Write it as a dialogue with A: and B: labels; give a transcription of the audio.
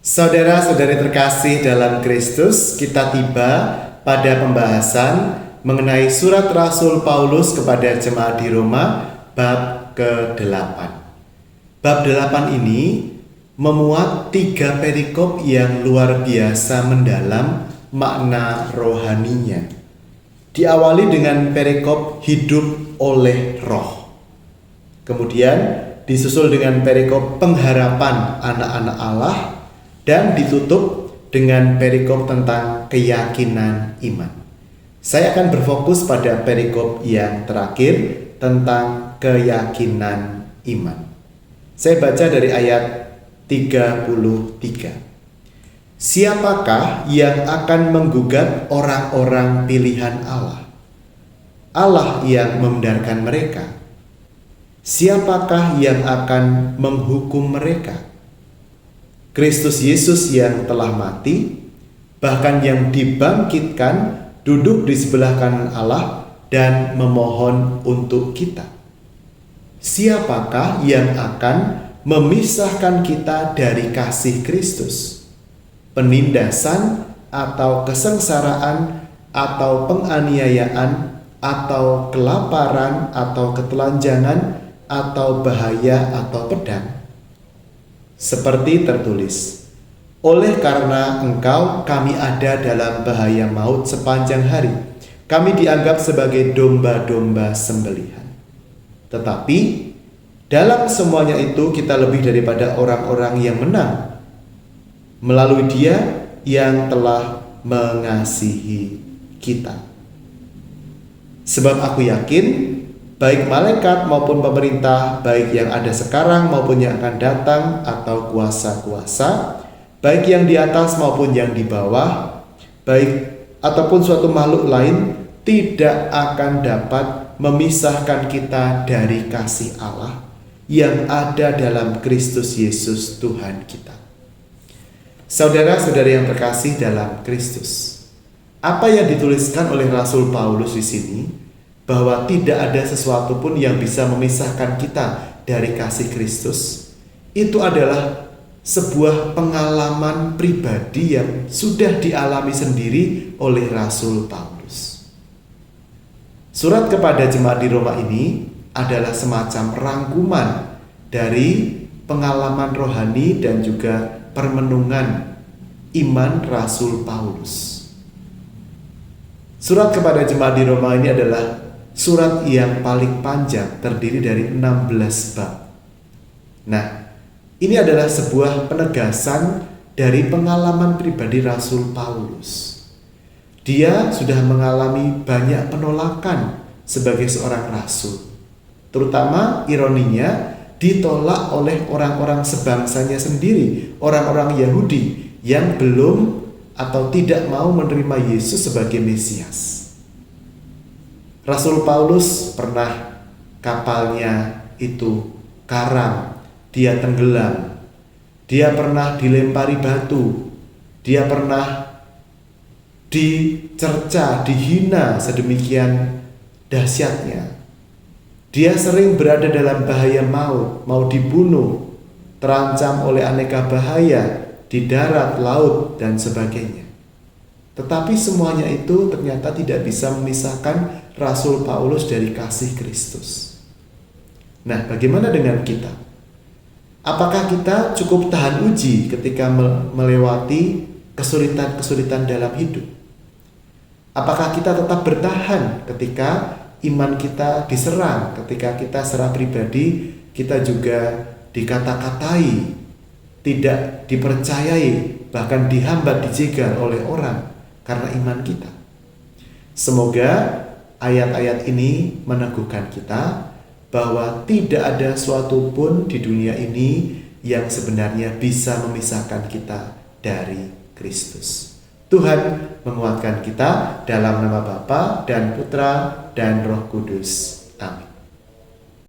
A: Saudara-saudari terkasih dalam Kristus, kita tiba pada pembahasan mengenai surat Rasul Paulus kepada jemaat di Roma bab ke-8. Bab 8 ini memuat 3 perikop yang luar biasa mendalam makna rohaninya. Diawali dengan perikop hidup oleh roh. Kemudian disusul dengan perikop pengharapan anak-anak Allah, dan ditutup dengan perikop tentang keyakinan iman. Saya akan berfokus pada perikop yang terakhir tentang keyakinan iman. Saya baca dari ayat 33. Siapakah yang akan menggugat orang-orang pilihan Allah? Allah yang membenarkan mereka. Siapakah yang akan menghukum mereka? Kristus Yesus yang telah mati, bahkan yang dibangkitkan, duduk di sebelah kanan Allah dan memohon untuk kita. Siapakah yang akan memisahkan kita dari kasih Kristus? Penindasan atau kesengsaraan atau penganiayaan atau kelaparan atau ketelanjangan atau bahaya atau pedang? Seperti tertulis, oleh karena engkau kami ada dalam bahaya maut sepanjang hari. Kami dianggap sebagai domba-domba sembelihan. Tetapi dalam semuanya itu kita lebih daripada orang-orang yang menang, melalui Dia yang telah mengasihi kita. Sebab aku yakin baik malaikat maupun pemerintah, baik yang ada sekarang maupun yang akan datang, atau kuasa-kuasa, baik yang di atas maupun yang di bawah, baik ataupun suatu makhluk lain, tidak akan dapat memisahkan kita dari kasih Allah yang ada dalam Kristus Yesus Tuhan kita. Saudara-saudari yang terkasih dalam Kristus, apa yang dituliskan oleh Rasul Paulus di sini, bahwa tidak ada sesuatu pun yang bisa memisahkan kita dari kasih Kristus, itu adalah sebuah pengalaman pribadi yang sudah dialami sendiri oleh Rasul Paulus. Surat kepada jemaat di Roma ini adalah semacam rangkuman dari pengalaman rohani dan juga permenungan iman Rasul Paulus. Surat kepada jemaat di Roma ini adalah surat yang paling panjang, terdiri dari 16 bab. Nah, ini adalah sebuah penegasan dari pengalaman pribadi Rasul Paulus. Dia sudah mengalami banyak penolakan sebagai seorang rasul. Terutama ironinya ditolak oleh orang-orang sebangsanya sendiri, orang-orang Yahudi yang belum atau tidak mau menerima Yesus sebagai Mesias. Rasul Paulus pernah kapalnya itu karam, dia tenggelam, dia pernah dilempari batu, dia pernah dicerca, dihina sedemikian dahsyatnya. Dia sering berada dalam bahaya maut, mau dibunuh, terancam oleh aneka bahaya di darat, laut, dan sebagainya. Tetapi semuanya itu ternyata tidak bisa memisahkan Rasul Paulus dari kasih Kristus. Nah, bagaimana dengan kita? Apakah kita cukup tahan uji ketika melewati kesulitan-kesulitan dalam hidup? Apakah kita tetap bertahan ketika iman kita diserang, ketika kita secara pribadi kita juga dikata-katai, tidak dipercayai, bahkan dihambat, dijegal oleh orang karena iman kita? Semoga ayat-ayat ini meneguhkan kita bahwa tidak ada suatu pun di dunia ini yang sebenarnya bisa memisahkan kita dari Kristus. Tuhan menguatkan kita dalam nama Bapa dan Putra dan Roh Kudus. Amin.